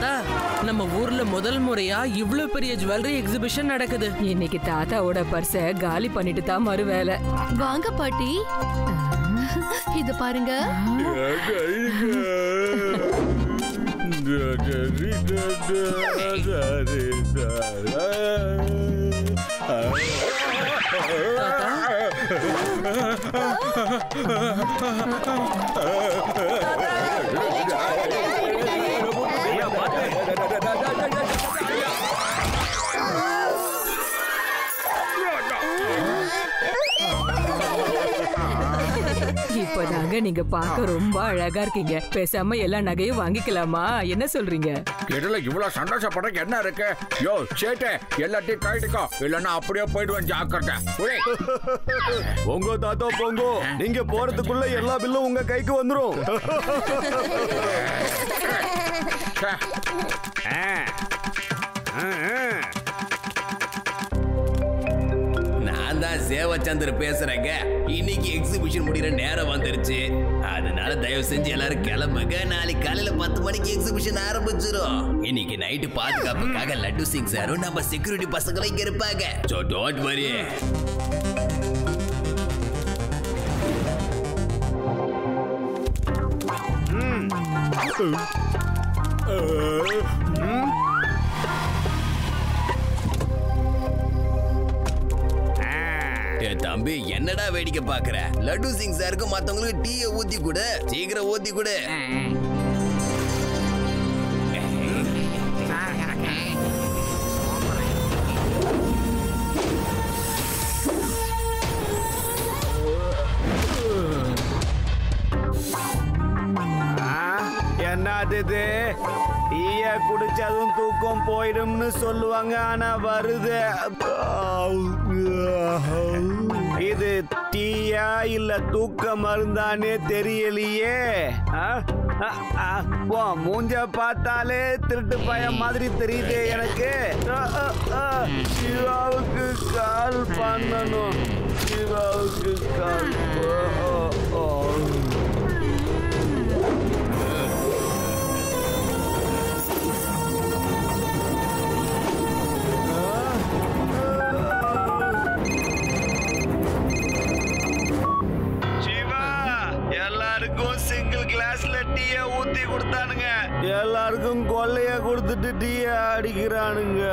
தாத்தா, நம்ம ஊர்ல முதல் முறையா இவ்ளோ பெரிய ஜுவல்லரி எக்ஸிபிஷன் நடக்குது. இன்னைக்கு தாத்தாவோட பர்ஸ காலி பண்ணிட்டு தான் மறு வேலை. வாங்க பாட்டி, இது பாருங்க. இப்பதாங்க நீங்க பார்க்க ரொம்ப அழகா இருக்கீங்க. பேசாம எல்லா நகையும் வாங்கிக்கலாமா? என்ன சொல்றீங்க? இதுல இவ்வளவு சந்தோஷப்பட என்ன இருக்கு? யோ சேட்டே, எல்லாத்தையும் கைட்டுக்கோ, இல்லன்னா அப்படியே போயிடுவேன், ஜாக்கிரதை. பொங்கோ தாத்தா பொங்கோ, நீங்க போறதுக்குள்ள எல்லா பில்லும் உங்க கைக்கு வந்துரும். நான் தான் சேவச்சந்திர பேசுறேங்க. இன்னைக்கு எக்ஸிபிஷன் முடிகிற நேரம் வந்துருச்சு. அதனால தயவு செஞ்சு எல்லாரும் கிளம்புங்க. நாளைக்கு காலையில 10 மணிக்கு எக்ஸிபிஷன் ஆரம்பிச்சிடும். இன்னைக்கு நைட்டு பாதுகாப்புக்காக லட்டு சிங் சாரும் நம்ம செக்யூரிட்டி பசங்களும் இங்க இருப்பாங்க. So don't worry. தம்பி, என்னடா வேடிக்கை பாக்குற? லட்டு சிங் சாருக்கு மத்தவங்களுக்கு டீயை ஊத்தி கூட, சீக்கிரம் ஊத்தி கூட. என்னது டீய குடிச்சதும் தூக்கம் போயிடும்னு சொல்லுவாங்க, ஆனா வருது. இது டீயா இல்ல தூக்க மருந்தானே தெரியலையே. மூஞ்ச பார்த்தாலே திருட்டு பையன் மாதிரி தெரியுது எனக்கு. சிவாவுக்கு கால் பண்ணணும், சிவாவுக்கு கால். சிங்கிள் கிளாஸ்ல டீய ஊத்தி கொடுத்தானுங்க, எல்லாருக்கும் கொள்ளைய கொடுத்துட்டு டீய அடிக்கிறானுங்க.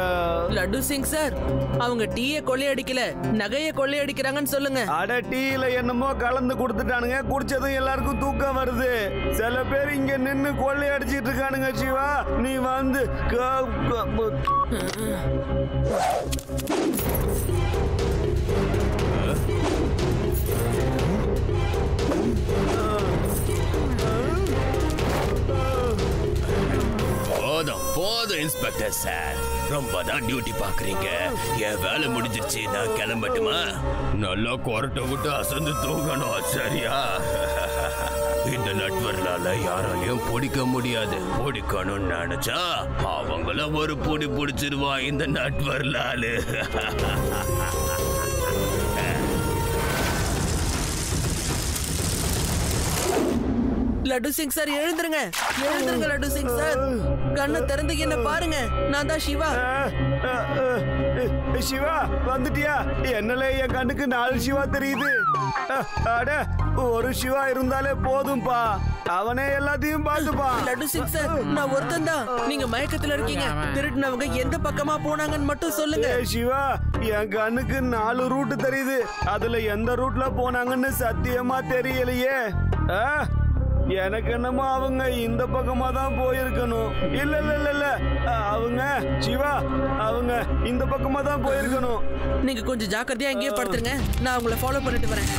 லட்டு சிங் சார், அவங்க டீய கொள்ளையடிக்கல, நகைய கொள்ளையடிக்கிறாங்கன்னு சொல்லுங்க. அட, டீல என்னமோ கலந்து கொடுத்துட்டானுங்க, குடிச்சதும் எல்லாருக்கும் தூக்கம் வருது. சில பேர் இங்க நின்னு கொள்ளையடிச்சிட்டு இருக்கானுங்க. சிவா, நீ வந்து போதும் இன்ஸ்பெக்டர் சார், ரொம்ப தான் டியூட்டி பாக்குறீங்க. என் வேலை முடிஞ்சிருச்சு, நான் கிளம்பட்டுமா? நல்லா கொரட்டை விட்டு அசந்து தூங்கணும், சரியா? இந்த நட்வர்லால யாராலையும் பிடிக்க முடியாது. பிடிக்கணும்னு நினைச்சா அவங்கள ஒரு புடி பிடிச்சிருவா இந்த நட்வர்லாலு. லட்டு சிங் சார், எழுந்துருங்க, எழுந்துருங்க லட்டு சிங் சார். கண்ணை திறந்து என்ன பாருங்க, நான் தான் சிவா. சிவா, வந்துட்டியா? என்னல என் கண்ணுக்கு 4 சிவா தெரியுது. அட, ஒரு சிவா இருந்தாலே போதும்பா, அவனே எல்லாத்தையும் பார்த்துப்பா. லட்டு சிங் சார், நான் ஒருத்தன் தான். நீங்க மயக்கத்துல இருக்கீங்க. திருடினவங்க எந்த பக்கமா போனாங்கன்னு மட்டும் சொல்லுங்க. சிவா, என் கண்ணுக்கு 4 ரூட் தெரியுது. அதுல எந்த ரூட்ல போனாங்கன்னு சத்தியமா தெரியலையே. எனக்கு என்னமோ அவங்க இந்த பக்கமா தான் போயிருக்கணும். இல்ல இல்ல இல்ல இல்ல, அவங்க சிவா, அவங்க இந்த பக்கமா தான் போயிருக்கணும். நீங்க கொஞ்சம் ஜாக்கிரதையா இங்கேயே படுத்துருங்க, நான் உங்களை ஃபாலோ பண்ணிட்டு வரேன்.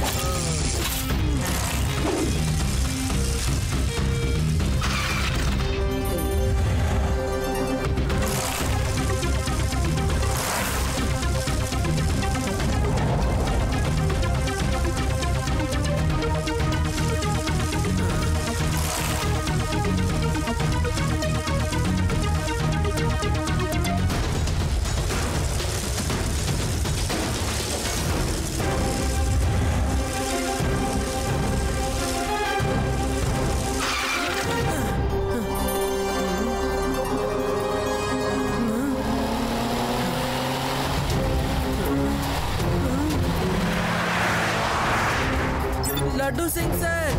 லட்டு சிங் சார்,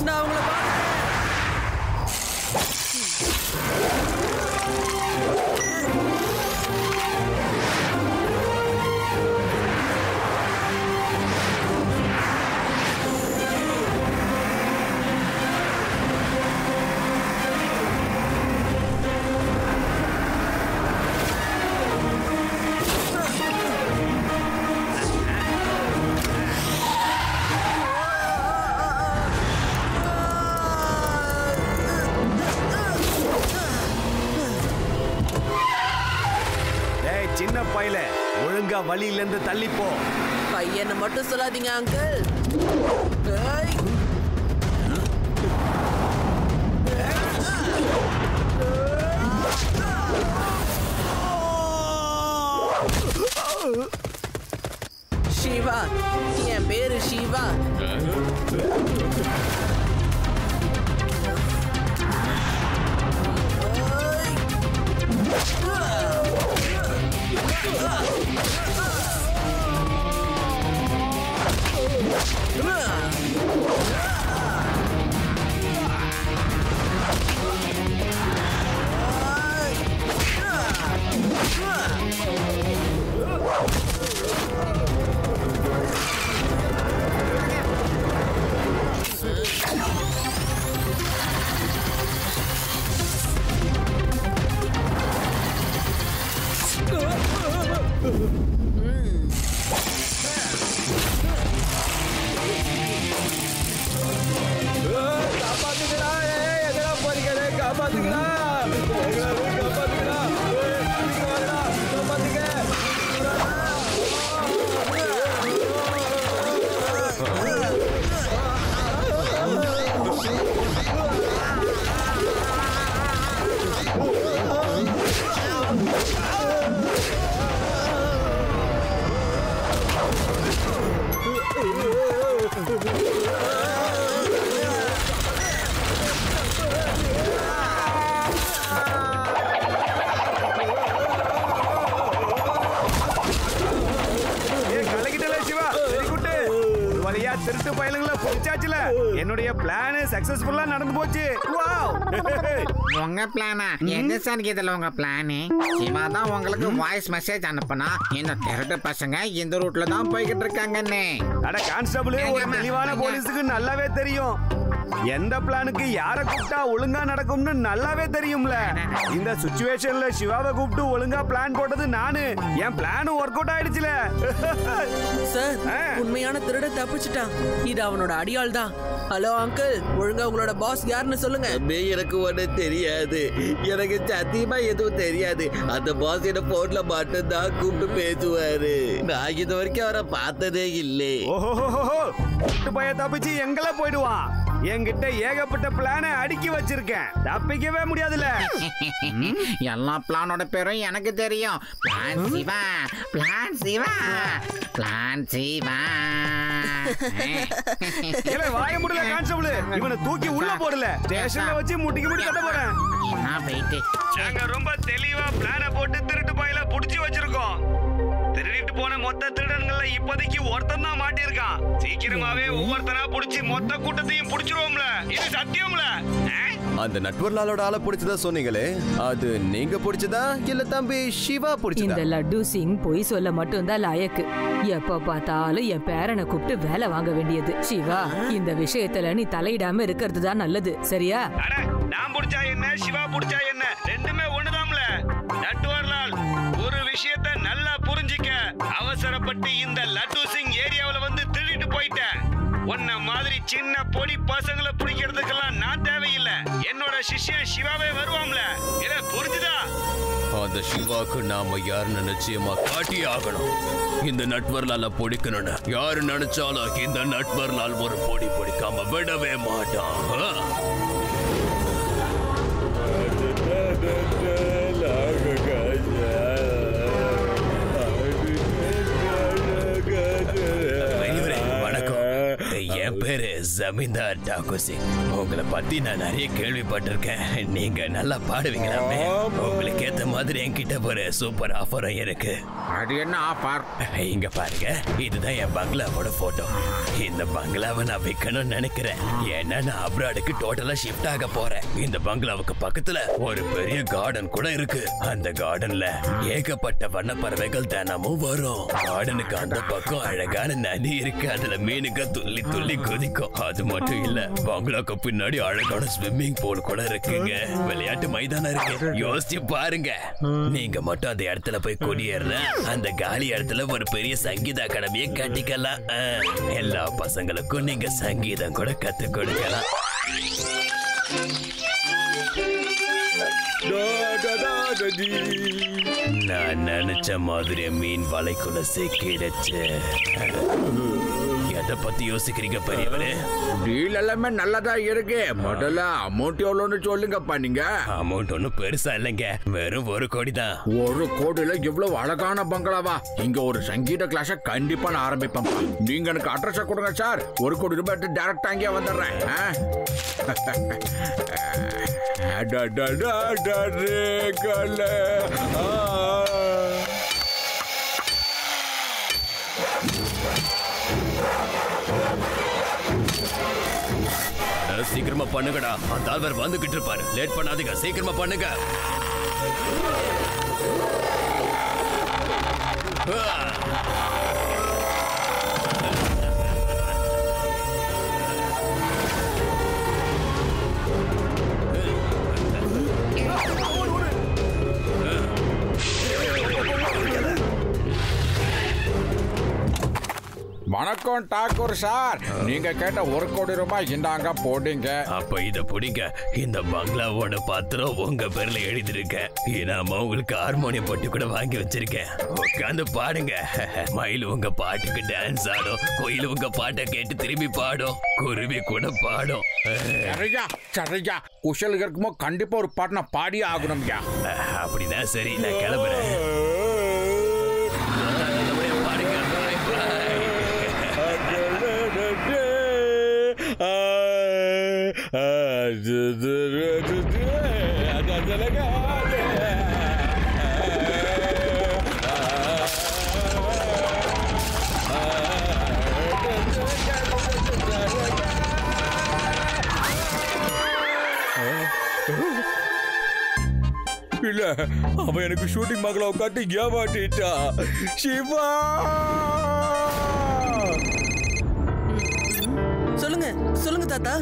நான் உங்களை பார்க்கிறேன். சின்ன பையல ஒழுங்கா வழியில இருந்து தள்ளிப்போ. பையனை மட்டும் சொல்லாதீங்க அங்கிள். சிவா, என் பேரு சிவா. திருட்டு பயலுங்களை பிடிச்சாச்சுல. என்னுடைய பிளான் சக்சஸ்ஃபுல்லா நடந்து போச்சு. உங்க பிளானா? எது சார் இதுல உங்க பிளானு? சிவா தான் உங்களுக்கு வாய்ஸ் மெசேஜ் அனுப்புனா இந்த திருட்டு பசங்க இந்த ரூட்ல தான் போய்கிட்டு இருக்காங்கன்னு. அட கான்ஸ்டபிள், ஒரு தெளிவான போலீஸுக்கு நல்லாவே தெரியும் எந்த பிளானுக்கு யாரை கூப்பிட்டா ஒழுங்கா நடக்கும்னு நல்லாவே தெரியும்ல. இந்த சிச்சுவேஷன்ல சிவாவை கூப்பிட்டு ஒழுங்கா பிளான் போட்டது நானு. என் பிளான் ஒர்க் அவுட் ஆயிடுச்சுல. சார், உண்மையான திருட தப்பிச்சிட்டான். இது அவனோட அடியாள் தான். ஹலோ அங்கிள், ஒழுங்கா உங்களோட பாஸ் யாருன்னு சொல்லுங்க. எனக்கு ஒண்ணு தெரியாது. எனக்கு சத்தியமா எதுவும் தெரியாது. அந்த பாஸ் என்ன போன்ல மட்டும் தான் கூப்பிட்டு பேசுவாரு. நான் இது வரைக்கும் அவரை பார்த்ததே இல்லை. ஓஹோ, பைய தப்பிச்சு எங்கள போயிடுவான். என்கிட்ட ஏகப்பட்ட பிளானை அடுக்கி வச்சிருக்கேன். தப்பிக்கவே முடியாதுல. எல்லா பிளானோட பேரும் எனக்கு தெரியும். Plan Siva, plan Siva, plan Siva. வாய முடியல கான்ஸ்டபிள், இவனை தூக்கி உள்ள போடல. ஸ்டேஷன்ல வச்சு முட்டிக்கு முட்டி கட்ட போறேன். நாங்க ரொம்ப தெளிவா பிளான போட்டு திருட்டு பையில புடிச்சு வச்சிருக்கோம். திருடிட்டு போன மொத்த திருடன்கள்ல இப்போதைக்கு ஒருத்தன் தான் மாட்டிருக்கான். சீக்கிரமாவே ஒவ்வொருத்தனா புடிச்சு மொத்த கூட்டத்தையும் புடிச்சிருவோம்ல. இது சத்தியம்ல. அந்த நட்வர்லாலோட ஆளை புடிச்சதா சொன்னீங்களே, அது நீங்க புடிச்சதா இல்ல தம்பி சிவா புடிச்சதா? இந்த லட்டு சிங் பொய் சொல்ல மட்டும் தான் லாயக்கு. எப்ப பார்த்தாலும் என் பேரனை கூப்பிட்டு வேலை வாங்க வேண்டியது. சிவா, இந்த விஷயத்துல நீ தலையிடாம இருக்கிறது தான் நல்லது, சரியா? நான் புடிச்சா என்ன, சிவா புடிச்சா என்ன, ரெண்டுமே ஒண்ணுதான்ல. நட்வர்லால், ஒரு விஷயத்தை நல்லா புரிஞ்சிக்க. அவசரப்பட்டு இந்த லட்டு சிங் ஏரியாவுல வந்து திருடிட்டு போயிட்ட. உன்ன மாதிரி சின்ன பொடி பசங்களை பிடிக்கிறதுக்கெல்லாம் நான் தேவையில்லை. என்னோட சிஷ்யன் சிவாவே வருவாம்ல. இத புரிஞ்சுதா? அந்த சிவாக்கு நாம யாருன்னு நிச்சயமா காட்டி ஆகணும். இந்த நட்வர்லால பொடிக்கணும்னு யாரு நினைச்சாலும் இந்த நட்வர்லால் ஒரு பொடி பொடிக்காம விடவே மாட்டான். வணக்கம், என் பேர் பேரு ஜமீன்தார் டாக்கூர் சிங். உங்களை பத்தி நான் நிறைய கேள்விப்பட்டிருக்கேன். நீங்க நல்லா பாடுவீங்களாமே. உங்களுக்கு ஏத்த மாதிரி என்கிட்ட ஒரு சூப்பர் ஆஃபரும் இருக்கு. அது என்ன ஆஃபர்? இங்க பாருங்க, இதுதான் என் பங்களாவோட போட்டோ. இந்த பங்களாவை நான் விற்கணும்னு நினைக்கிறேன். ஏன்னா நான் அப்ராடுக்கு டோட்டலா ஷிஃப்ட் ஆக போறேன். இந்த பங்களாவுக்கு பக்கத்துல ஒரு பெரிய கார்டன் கூட இருக்கு. அந்த கார்டன்ல ஏகப்பட்ட வண்ணப்பறவைகள் தினமும் வரும். கார்டனுக்கு அந்த பக்கம் அழகான நதி இருக்கு. அதுல மீனுங்க துள்ளி துள்ளி குதிக்கும். அது மட்டும் இல்ல, பங்களாக்கு பின்னாடி அழகான ஸ்விம்மிங் பூல் கூட இருக்குங்க. விளையாட்டு மைதானம் இருக்கு. யோசிச்சு பாருங்க. நீங்க மட்டும் அந்த இடத்துல போய் குடியேற அந்த காலி இடத்துல ஒரு பெரிய சங்கீத அகாடமியை கட்டிக்கலாம். எல்லா பசங்களுக்கும் நீங்க சங்கீதம் கூட கத்து கொடுக்கலாம். நான் நினைச்ச மாதிரி மீன் வலைக்குள்ள சிக்கிடுச்சு. எதை பத்தி யோசிக்கிறீங்க பெரியவரே? டீல் எல்லாமே நல்லதா இருக்கு. முதல்ல அமௌண்ட் எவ்வளவுன்னு சொல்லுங்கப்பா. நீங்க அமௌண்ட் ஒன்னும் பெருசா இல்லைங்க, வெறும் 1 கோடி தான். 1 கோடியில இவ்வளவு அழகான பங்களாவா? இங்க ஒரு சங்கீத கிளாஸ கண்டிப்பா நான் ஆரம்பிப்பேன். நீங்க எனக்கு அட்ரஸ் கொடுங்க சார். 1 கோடி ரூபாய் டைரக்டா அங்கே வந்துடுறேன். சீக்கிரமா பண்ணுங்கடா, அந்த ஆள்வர் வந்துகிட்டு இருப்பாரு. லேட் பண்ணாதீங்க, சீக்கிரமா பண்ணுங்க. வணக்கம் டாக்கூர் சார். நீங்க கேட்ட 1 கோடி ரூபாய் இந்தாங்க போடுங்க. அப்ப இத புடிங்க. இந்த பங்களாவோட பத்திரம் உங்க பேர்ல எழுதிருக்கேன். நாம உங்களுக்கு ஹார்மோனியம் போட்டு கூட வாங்கி வச்சிருக்கேன். உட்காந்து பாடுங்க. மயில் உங்க பாட்டுக்கு டான்ஸ் ஆடும். கோயில் உங்க பாட்டை கேட்டு திரும்பி பாடும். குருவி கூட பாடும். சரியா சரியா. குஷல் இருக்குமோ கண்டிப்பா ஒரு பாட்டு நான் பாடியே ஆகணும்யா. அப்படிதான் சரி, நான் கிளம்புறேன். இல்ல, அவன் எனக்கு ஷூட்டிங் மகள உட்காந்து ஏமாட்டிட்டா. சிவா, சொல்லுங்க சொல்லுங்க தாத்தா.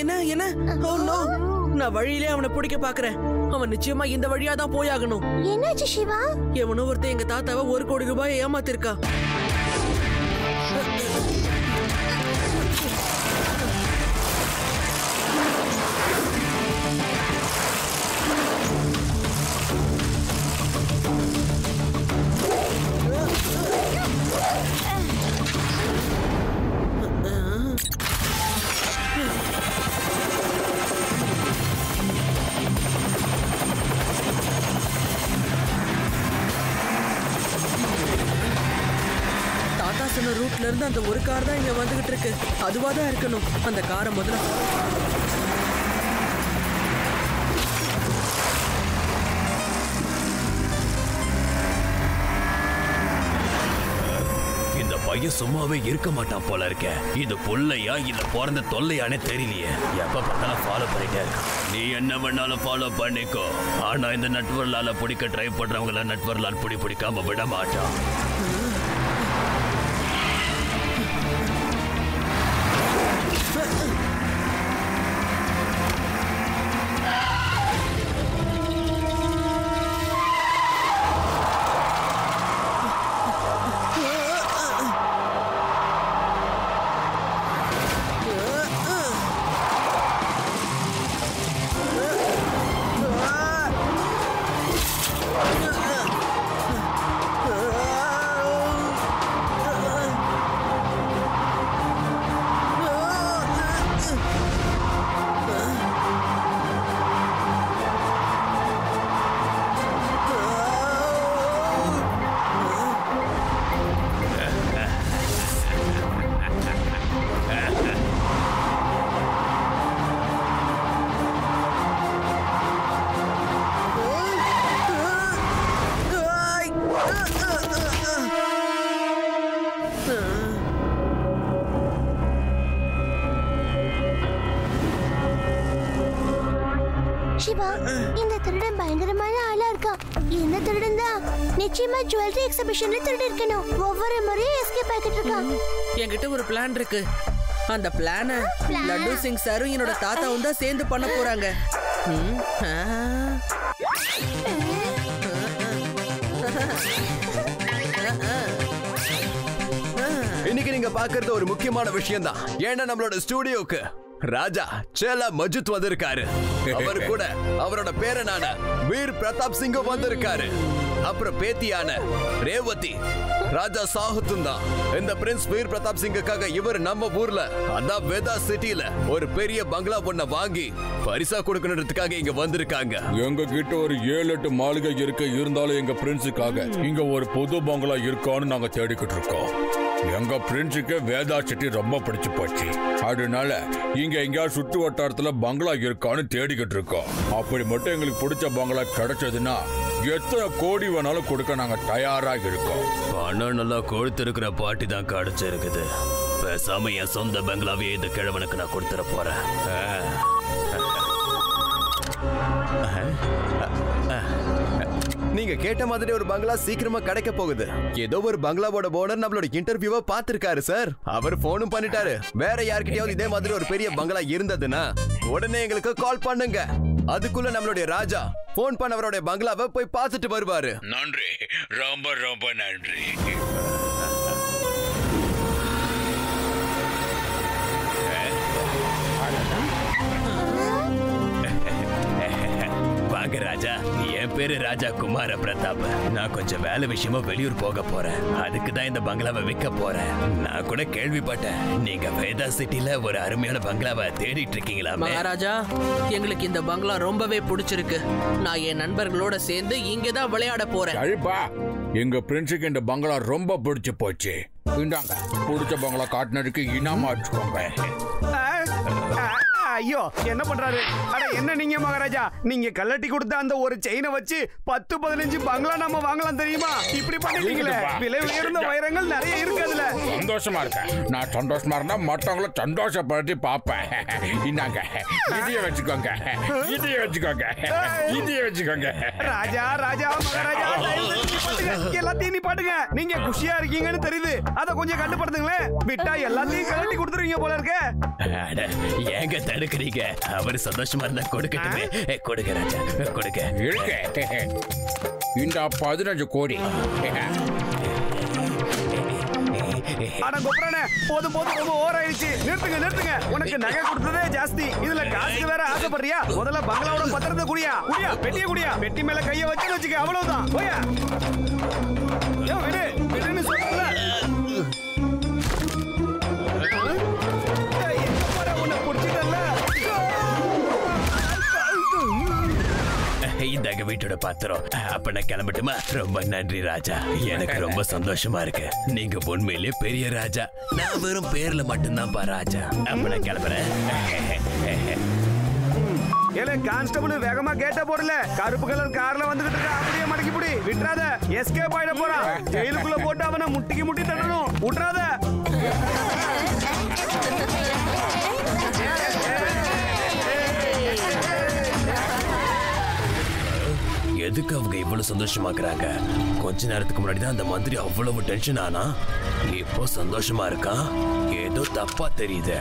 என்ன என்ன? ஓ நோ, நான் வழியிலே அவனை பிடிக்க பாக்குறேன். அவன் நிச்சயமா இந்த வழியா தான் போயாகணும். என்னாச்சு சிவா? எவனோ ஒருத்தன் எங்க தாத்தாவை 1 கோடி ரூபாய் ஏமாத்திருக்கா. ரூட்ல இருந்து அந்த ஒரு கார் தான் இங்க வந்துகிட்டு இருக்கு. அதுவா தான் இருக்கணும். அந்த காரை முதல்ல இந்த பையன் சும்மாவே இருக்க மாட்டான் போல இருக்க. இது புள்ளையா இல்ல பிறந்த தொல்லையானே தெரியலையே. எப்ப பார்த்தாலும் ஃபாலோ பண்ணிட்டே இருக்க. நீ என்ன வேணாலும் ஃபாலோ பண்ணிக்கோ. ஆனா இந்த நட்வர்லால பிடிக்க ட்ரை பண்றவங்கள நட்வர்லால் பிடிக்காம விட மாட்டான். இந்த திருடன் பயங்கரமான ஆளா இருக்கான். இந்த திருடன் தான் நிச்சயமா ஜுவல்லரி எக்ஸிபிஷன்ல திருடி இருக்கணும். ஒவ்வொரு முறையும் எஸ்கேப் ஆகிட்டு இருக்கான். என்கிட்ட ஒரு பிளான் இருக்கு. அந்த பிளான லட்டு சிங் சாரும் என்னோட தாத்தாவும் தான் சேர்ந்து பண்ண போறாங்க. இன்னைக்கு நீங்க பாக்குறது ஒரு முக்கியமான விஷயம் தான். ஏன்னா நம்மளோட ஸ்டுடியோக்கு ராஜா சேலா மஜித் வந்திருக்காரு. அவர் கூட அவரோட பேரனான வீர் பிரதாப் சிங் வந்திருக்காரு. அப்புறம் பேத்தியான ரேவதி ராஜா சாஹுத்தும் தான். இந்த பிரின்ஸ் வீர் பிரதாப் சிங்குக்காக இவர் நம்ம ஊர்ல அதான் வேதா சிட்டில ஒரு பெரிய பங்களா ஒண்ண வாங்கி பரிசா கொடுக்கணுன்றதுக்காக இங்க வந்திருக்காங்க. எங்க கிட்ட ஒரு 7-8 மாளிகை இருந்தாலும் எங்க பிரின்ஸுக்காக இங்க ஒரு புது பங்களா இருக்கான்னு நாங்க தேடிக்கிட்டு இருக்கோம். எங்க பிரின்ஸுக்கு வேதா சிட்டி ரொம்ப பிடிச்சு போச்சு. அதனால இங்க எங்கேயாவது சுற்று வட்டாரத்துல பங்களா இருக்கான்னு தேடிக்கிட்டு இருக்கோம். அப்படி மட்டும் எங்களுக்கு பிடிச்ச பங்களா கிடைச்சதுன்னா எத்தனை கோடி வேணாலும் கொடுக்க நாங்க தயாராக இருக்கோம். பணம் நல்லா கொழுத்து இருக்கிற பாட்டி தான் கிடைச்சிருக்குது. பேசாம என் சொந்த பங்களாவே இந்த கிழவனுக்கு நான் கொடுத்துட போறேன். நீங்க கேட்ட மாதிரி ஒரு பங்களா சீக்கிரமா கிடைக்க போகுது. ஏதோ ஒரு பங்களாவோட ஓனர் நம்மளோட இன்டர்வியூவை பார்த்திருக்காரு சார். அவர் போனும் பண்ணிட்டாரு. வேற யார்கிட்டயாவது இதே மாதிரி ஒரு பெரிய பங்களா இருந்ததுன்னா உடனே எங்களுக்கு கால் பண்ணுங்க. அதுக்குள்ள நம்மளுடைய ராஜா போன் பண்ண அவருடைய பங்களாவை போய் பார்த்துட்டு வருவாரு. நன்றி, ரொம்ப ரொம்ப நன்றி. வாங்க ராஜா, என் பேரு ராஜா குமார பிரதாப். நான் கொஞ்சம் வேலை விஷயமா வெளியூர் போக போறேன். அதுக்கு தான் இந்த பங்களாவை விற்க போறேன். நான் கூட கேள்விப்பட்டேன் நீங்க வேதா சிட்டில ஒரு அருமையான பங்களாவை தேடிட்டு இருக்கீங்களா? மகாராஜா, எங்களுக்கு இந்த பங்களா ரொம்பவே பிடிச்சிருக்கு. நான் என் நண்பர்களோட சேர்ந்து இங்கதான் விளையாட போறேன். எங்க பிரின்ஸுக்கு இந்த பங்களா ரொம்ப பிடிச்சு போச்சு. இந்தாங்க, பிடிச்ச பங்களா காட்டினதுக்கு இனாமா வச்சுக்கோங்க. ஐயோ, என்ன பண்றாரு? அட என்ன நீங்க மகாராஜா, நீங்க கல்லட்டி கொடுத்த அந்த ஒரு செயினை வச்சு 10-15 பங்களா நம்ம வாங்கலாம் தெரியுமா? இப்படி பண்ணிட்டீங்களே. விலை உயர்ந்த வைரங்கள் நிறைய இருக்கு அதுல. சந்தோஷமா இருக்கேன். நான் சந்தோஷமா இருந்தா மற்றவங்கள சந்தோஷப்படுத்தி பாப்பேன். இந்தாங்க, இதைய வச்சுக்கோங்க, இதைய வச்சுக்கோங்க, இதைய வச்சுக்கோங்க. ராஜா ராஜா மகாராஜா, எல்லாத்தையும் நீ பாட்டுங்க. நீங்க குஷியா இருக்கீங்கன்னு தெரியுது. அத கொஞ்சம் கண்டுபடுத்துங்களேன். விட்டா எல்லாத்தையும் கலட்டி கொடுத்துருவீங்க போல இருக்க. ஏங்க தடுக்கிறீங்க? அவர் சந்தோஷமா இருந்தா கொடுக்கட்டுமே. கொடுங்க ராஜா, கொடுங்க. இந்த 15 கோடி. அட கொப்பரானே, போதும் போதும், ரொம்ப ஓவர் ஆயிடுச்சு. நிறுத்துங்க. உனக்கு நகை கொடுத்ததே ஜாஸ்தி, இதுல காசுக்கு வேற ஆசைப்படுறியா? முதல்ல பங்களாவோட பத்திரத்தை குடியா, பெட்டிய குடியா. பெட்டி மேல கைய வச்சுக்க, அவ்வளவுதான். போயா விடுன்னு சொல்லல. இந்தாங்க வீட்டோட பாத்திரம். அப்ப நான் கிளம்பட்டுமா? ரொம்ப நன்றி ராஜா, எனக்கு ரொம்ப சந்தோஷமா இருக்கு. நீங்க உண்மையிலே பெரிய ராஜா. நான் வெறும் பேர்ல மட்டும்தான் பா ராஜா. அப்ப நான் கிளம்புறேன். ஏலே கான்ஸ்டபிள், வேகமா கேட்ட போடல. கருப்பு கலர் கார்ல வந்துகிட்டு இருக்க. அப்படியே மடக்கி புடி, விட்டுறாத. எஸ்கேப் ஆயிட போறான். ஜெயிலுக்குள்ள போட்டு அவனை முட்டி தள்ளணும். விட்டுறாத. எதுக்கு அவங்க இவ்வளவு சந்தோஷமாக்குறாங்க? கொஞ்ச நேரத்துக்கு முன்னாடி தான் அந்த மந்திரி அவ்வளவு டென்ஷன் ஆனா, இப்போ சந்தோஷமா இருக்கான். ஏதோ தப்பா தெரியுது.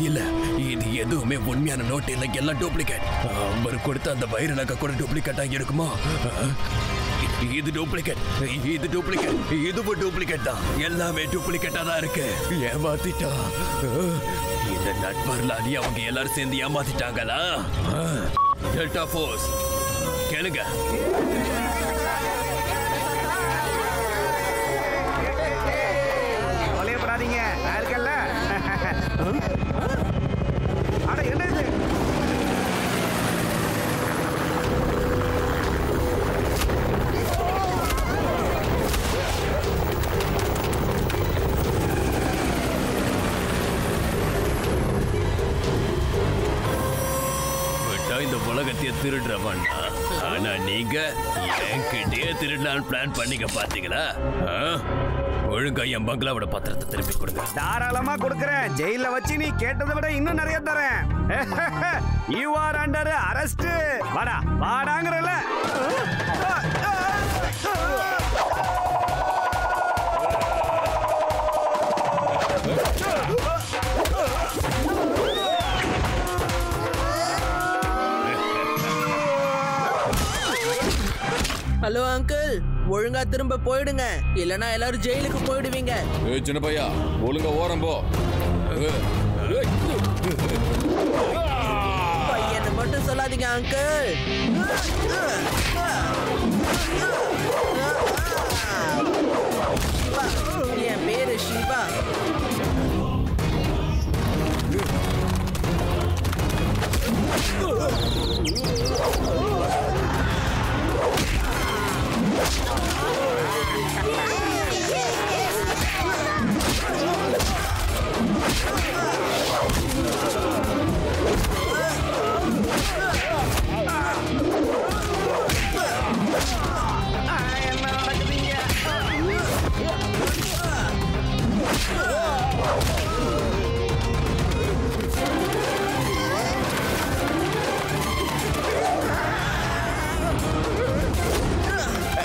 இல்ல, இது எதுவுமே உண்மையான நோட் இல்ல, எல்லாம் டூப்ளிகேட். அவர் கொடுத்த அந்த வைர நகை கூட டூப்ளிகேட்டா இருக்குமா? இது டூப்ளிகேட், இதுவும் டூப்ளிகேட் தான். எல்லாமே டூப்ளிகேட்டா தான் இருக்கு. ஏமாத்திட்டா. இந்த நட்பர்களாலே அவங்க எல்லாரும் சேர்ந்து ஏமாத்திட்டாங்களா? டெல்டா ஃபோர்ஸ் கேளுங்க. கவலையப்படாதீங்க, நான் இருக்கேன்ல. அட என்ன இது? இந்த உலகத்தையே திருடுறவன். ஆனா நீங்க என்கிட்டயே திருடலான்னு பிளான் பண்ணிக்க பாத்தீங்களா? ஒழுங்கா என் பங்களாவோட பத்திரத்தை திருப்பி கொடுங்க. தாராளமா கொடுக்கறேன். ஜெயில வச்சு நீ கேட்டதை விட இன்னும் நிறைய தரேன். You are under arrest. வாடா வாடாங்கறல. ஹலோ அங்கிள், ஒழுங்கா திரும்ப போயிடுங்க, இல்லனா எல்லாரும் ஜெயிலுக்கு போயிடுவீங்க. ஏய் சின்ன பையா, ஒழுங்கா ஓரம் போ. பையனை மட்டும் சொல்லாதீங்க அங்கிள். என் பேரு சிவா.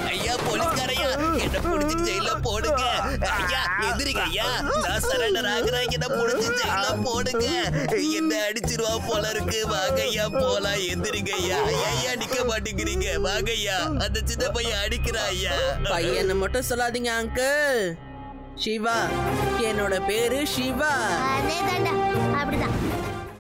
ஐயா போலீஸ்காரையா, என்ன புடிச்சு ஜெயில போடுங்க. ஐயா எதிரிங்க ஐயா, நான் சரண்டர் ஆகுறேன். என்ன புடிச்சு ஜெயில போடுங்க. என்ன அடிச்சிருவா போல இருக்கு. வாங்க ஐயா போலாம். எதிரிங்க ஐயா. ஐயா நிக்க மாட்டேங்கிறீங்க. வாங்க ஐயா, அந்த சின்ன பையன் அடிக்கிறா ஐயா. பையனை மட்டும் சொல்லாதீங்க அங்கிள். சிவா, என்னோட பேரு சிவா. அதே தாண்டா, அப்படிதான்.